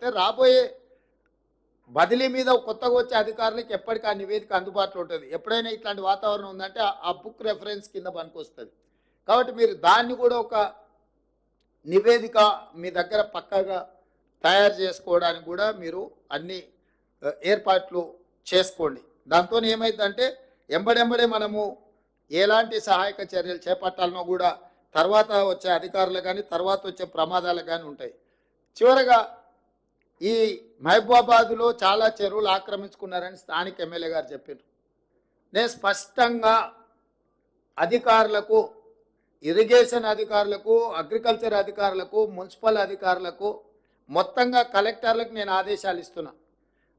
రాబోయే బదిలీ మీద కొత్తగా వచ్చే అధికారులకు ఎప్పటికీ ఆ నివేదిక అందుబాటులో ఉంటుంది. ఎప్పుడైనా ఇట్లాంటి వాతావరణం ఉందంటే ఆ బుక్ రెఫరెన్స్ కింద పనికొస్తుంది. కాబట్టి మీరు దాన్ని కూడా ఒక నివేదిక మీ దగ్గర పక్కాగా తయారు చేసుకోవడానికి కూడా మీరు అన్ని ఏర్పాట్లు చేసుకోండి. దాంతో ఏమైందంటే ఎంబడెంబడే మనము ఎలాంటి సహాయక చర్యలు చేపట్టాలనో కూడా తర్వాత వచ్చే అధికారులు కానీ తర్వాత వచ్చే ప్రమాదాలు కానీ ఉంటాయి. చివరగా ఈ మహబూబాబాద్లో చాలా చెరువులు ఆక్రమించుకున్నారని స్థానిక ఎమ్మెల్యే గారు చెప్పారు. నేను స్పష్టంగా అధికారులకు, ఇరిగేషన్ అధికారులకు, అగ్రికల్చర్ అధికారులకు, మున్సిపల్ అధికారులకు, మొత్తంగా కలెక్టర్లకు నేను ఆదేశాలు ఇస్తున్నా.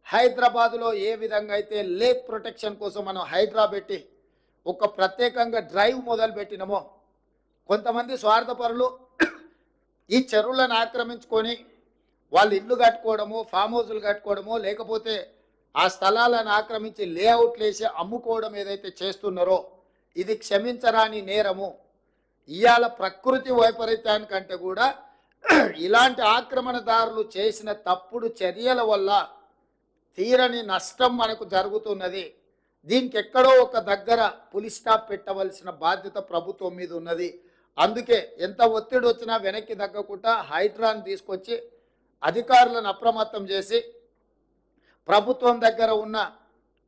హైదరాబాదులో ఏ విధంగా అయితే లేక్ ప్రొటెక్షన్ కోసం మనం హైడ్రా పెట్టి ఒక ప్రత్యేకంగా డ్రైవ్ మొదలు పెట్టినామో, కొంతమంది స్వార్థపరులు ఈ చెరువులను ఆక్రమించుకొని వాళ్ళు ఇల్లు కట్టుకోవడమో, ఫామ్ హౌజులు కట్టుకోవడమో, లేకపోతే ఆ స్థలాలను ఆక్రమించి లేఅవుట్లు వేసి అమ్ముకోవడం ఏదైతే చేస్తున్నారో ఇది క్షమించరాని నేరము. ఇవాళ ప్రకృతి వైపరీత్యానికంటే కూడా ఇలాంటి ఆక్రమణదారులు చేసిన తప్పుడు చర్యల వల్ల తీరని నష్టం మనకు జరుగుతున్నది. దీనికి ఎక్కడో ఒక దగ్గర పులి స్టాప్ పెట్టవలసిన బాధ్యత ప్రభుత్వం మీద ఉన్నది. అందుకే ఎంత ఒత్తిడి వచ్చినా వెనక్కి తగ్గకుండా హైడ్రాన్ తీసుకొచ్చి అధికారులను అప్రమత్తం చేసి ప్రభుత్వం దగ్గర ఉన్న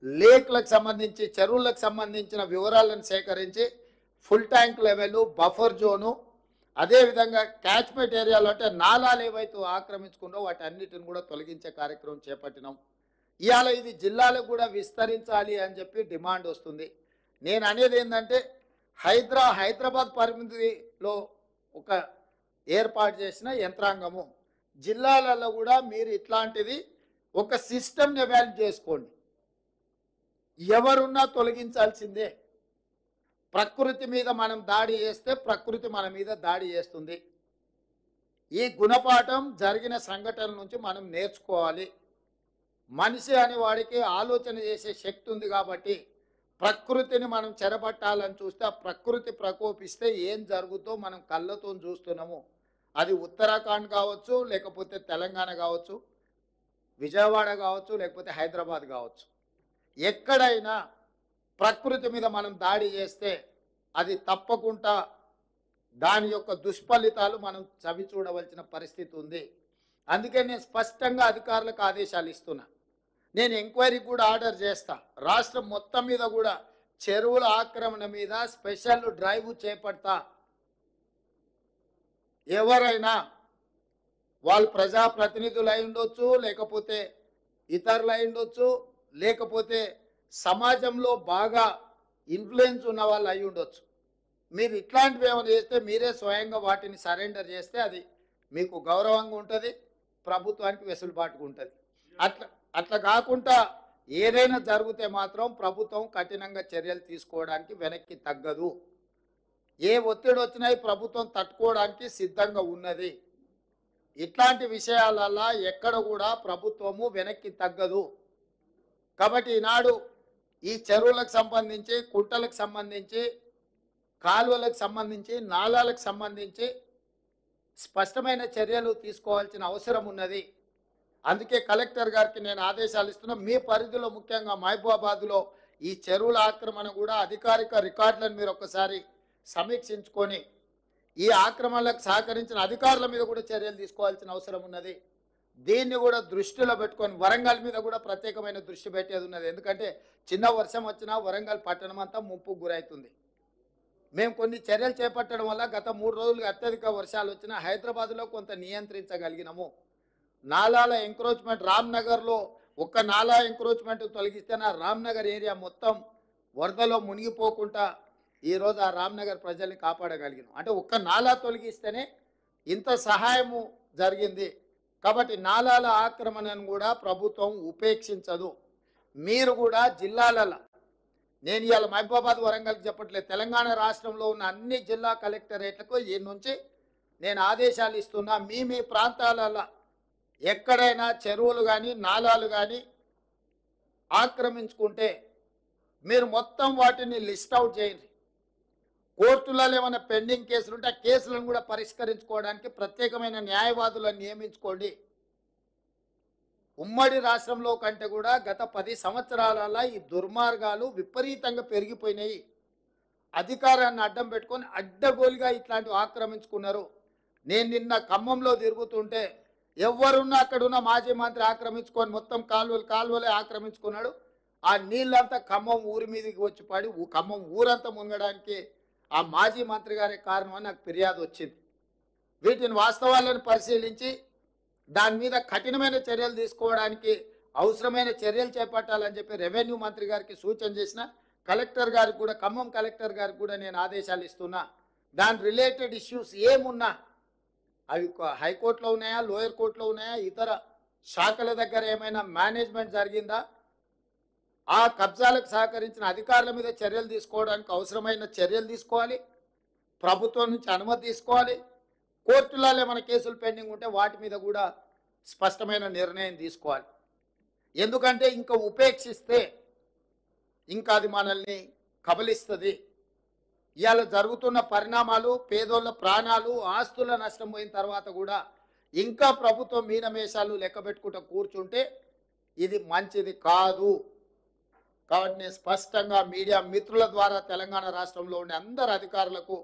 లేక్లకు సంబంధించి, చెరువులకు సంబంధించిన వివరాలను సేకరించి full tank level, buffer zone, అదేవిధంగా క్యాచ్మెంట్ ఏరియాలో అంటే నాలాలు ఏవైతే ఆక్రమించుకున్నో వాటి అన్నిటిని కూడా తొలగించే కార్యక్రమం చేపట్టినాం. ఇవాళ ఇది జిల్లాలకు కూడా విస్తరించాలి అని చెప్పి డిమాండ్ వస్తుంది. నేను అనేది ఏంటంటే హైదరాబాద్ పరిమితిలో ఒక ఏర్పాటు చేసిన యంత్రాంగము, జిల్లాలలో కూడా మీరు ఇట్లాంటిది ఒక సిస్టమ్ని ఎవాల్యుయేట్ చేసుకోండి. ఎవరున్నా తొలగించాల్సిందే. ప్రకృతి మీద మనం దాడి చేస్తే ప్రకృతి మన మీద దాడి చేస్తుంది. ఈ గుణపాఠం జరిగిన సంఘటనల నుంచి మనం నేర్చుకోవాలి. మనిషి అనే వాడికి ఆలోచన చేసే శక్తి ఉంది కాబట్టి ప్రకృతిని మనం చెరబట్టాలని చూస్తే ఆ ప్రకృతి ప్రకోపిస్తే ఏం జరుగుతుందో మనం కళ్ళతో చూస్తున్నాము. అది ఉత్తరాఖండ్ కావచ్చు, లేకపోతే తెలంగాణ కావచ్చు, విజయవాడ కావచ్చు, లేకపోతే హైదరాబాద్ కావచ్చు. ఎక్కడైనా ప్రకృతి మీద మనం దాడి చేస్తే అది తప్పకుండా దాని యొక్క దుష్ఫలితాలు మనం చవి చూడవలసిన పరిస్థితి ఉంది. అందుకే నేను స్పష్టంగా అధికారులకు ఆదేశాలు ఇస్తున్నా. నేను ఎంక్వైరీ కూడా ఆర్డర్ చేస్తా. రాష్ట్రం మొత్తం మీద కూడా చెరువుల ఆక్రమణ మీద స్పెషల్ డ్రైవ్ చేపడతా. ఎవరైనా వాళ్ళు ప్రజాప్రతినిధులు అయి ఉండొచ్చు, లేకపోతే ఇతరులు అయి ఉండొచ్చు, లేకపోతే సమాజంలో బాగా ఇన్ఫ్లుయెన్స్ ఉన్న వాళ్ళు అయి ఉండొచ్చు. మీరు ఇట్లాంటివి ఏమైనా చేస్తే మీరే స్వయంగా వాటిని సరెండర్ చేస్తే అది మీకు గౌరవంగా ఉంటుంది, ప్రభుత్వానికి వెసులుబాటుగా ఉంటుంది. అట్లా కాకుండా ఏదైనా జరిగితే మాత్రం ప్రభుత్వం కఠినంగా చర్యలు తీసుకోవడానికి వెనక్కి తగ్గదు. ఏ ఒత్తిడి వచ్చినా ప్రభుత్వం తట్టుకోవడానికి సిద్ధంగా ఉన్నది. ఇట్లాంటి విషయాలలో ఎక్కడ కూడా ప్రభుత్వము వెనక్కి తగ్గదు. కాబట్టి ఈనాడు ఈ చెరువులకు సంబంధించి, కుంటలకు సంబంధించి, కాలువలకు సంబంధించి, నాలాలకు సంబంధించి స్పష్టమైన చర్యలు తీసుకోవాల్సిన అవసరం ఉన్నది. అందుకే కలెక్టర్ గారికి నేను ఆదేశాలు ఇస్తున్నా. మీ పరిధిలో ముఖ్యంగా మహబూబాబాద్లో ఈ చెరువుల ఆక్రమణ కూడా అధికారిక రికార్డులను మీరు ఒకసారి సమీక్షించుకొని ఈ ఆక్రమణలకు సహకరించిన అధికారుల మీద కూడా చర్యలు తీసుకోవాల్సిన అవసరం ఉన్నది. దీన్ని కూడా దృష్టిలో పెట్టుకొని వరంగల్ మీద కూడా ప్రత్యేకమైన దృష్టి పెట్టేది ఉన్నది. ఎందుకంటే చిన్న వర్షం వచ్చినా వరంగల్ పట్టణం అంతా ముప్పుకు గురవుతుంది. మేము కొన్ని చర్యలు చేపట్టడం వల్ల గత 3 రోజులుగా అత్యధిక వర్షాలు వచ్చినా హైదరాబాద్లో కొంత నియంత్రించగలిగినాము. నాలాల ఎంక్రోచ్మెంట్ రామ్నగర్లో ఒక్క నాలా ఎంక్రోచ్మెంట్ తొలగిస్తే నా రామ్నగర్ ఏరియా మొత్తం వరదలో మునిగిపోకుండా ఈరోజు ఆ రామ్నగర్ ప్రజల్ని కాపాడగలిగినాం. అంటే ఒక్క నాలా తొలగిస్తేనే ఇంత సహాయము జరిగింది. కాబట్టి నాలాల ఆక్రమణను కూడా ప్రభుత్వం ఉపేక్షించదు. మీరు కూడా జిల్లాలలో, నేను ఇవాళ మహబూబాబాద్ వరంగల్కి చెప్పట్లేదు, తెలంగాణ రాష్ట్రంలో ఉన్న అన్ని జిల్లా కలెక్టరేట్లకు ఈ నుంచి నేను ఆదేశాలు ఇస్తున్నా. మీ ప్రాంతాలలో ఎక్కడైనా చెరువులు కానీ నాలాలు కానీ ఆక్రమించుకుంటే మీరు మొత్తం వాటిని లిస్ట్ అవుట్ చేయండి. కోర్టులలో ఏమైనా పెండింగ్ కేసులు ఉంటే ఆ కేసులను కూడా పరిష్కరించుకోవడానికి ప్రత్యేకమైన న్యాయవాదులను నియమించుకోండి. ఉమ్మడి రాష్ట్రంలో కంటే కూడా గత 10 సంవత్సరాలలో ఈ దుర్మార్గాలు విపరీతంగా పెరిగిపోయినాయి. అధికారాన్ని అడ్డం పెట్టుకొని అడ్డగోలుగా ఇట్లాంటివి ఆక్రమించుకున్నారు. నేను నిన్న ఖమ్మంలో తిరుగుతుంటే ఎవరున్నా అక్కడున్న మాజీ మంత్రి ఆక్రమించుకొని మొత్తం కాలువలే ఆక్రమించుకున్నాడు. ఆ నీళ్ళంతా ఖమ్మం ఊరి మీదకి వచ్చి పడి ఖమ్మం ఊరంతా మునగడానికి ఆ మాజీ మంత్రి గారే కారణం అని నాకు ఫిర్యాదు వచ్చింది. వీటిని వాస్తవాలను పరిశీలించి దాని మీద కఠినమైన చర్యలు తీసుకోవడానికి అవసరమైన చర్యలు చేపట్టాలని చెప్పి రెవెన్యూ మంత్రి గారికి సూచన చేసిన. కలెక్టర్ గారికి కూడా, ఖమ్మం కలెక్టర్ గారికి కూడా నేను ఆదేశాలు ఇస్తున్నా. దాని రిలేటెడ్ ఇష్యూస్ ఏమున్నా అవి హైకోర్టులో ఉన్నాయా, లోయర్ కోర్టులో ఉన్నాయా, ఇతర శాఖల దగ్గర ఏమైనా మేనేజ్మెంట్ జరిగిందా, ఆ కబ్జాలకు సహకరించిన అధికారుల మీద చర్యలు తీసుకోవడానికి అవసరమైన చర్యలు తీసుకోవాలి. ప్రభుత్వం నుంచి అనుమతి తీసుకోవాలి. కోర్టులలో ఏమైనా కేసులు పెండింగ్ ఉంటే వాటి మీద కూడా స్పష్టమైన నిర్ణయం తీసుకోవాలి. ఎందుకంటే ఇంకా ఉపేక్షిస్తే ఇంకా అది మనల్ని కబలిస్తుంది. ఇవాళ జరుగుతున్న పరిణామాలు, పేదోళ్ళ ప్రాణాలు, ఆస్తుల నష్టం పోయిన తర్వాత కూడా ఇంకా ప్రభుత్వం మీనమేషాలు లెక్క పెట్టుకుంటూ కూర్చుంటే ఇది మంచిది కాదు. కాబట్టి నేను స్పష్టంగా మీడియా మిత్రుల ద్వారా తెలంగాణ రాష్ట్రంలో ఉండే అందరు అధికారులకు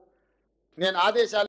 నేను ఆదేశాలు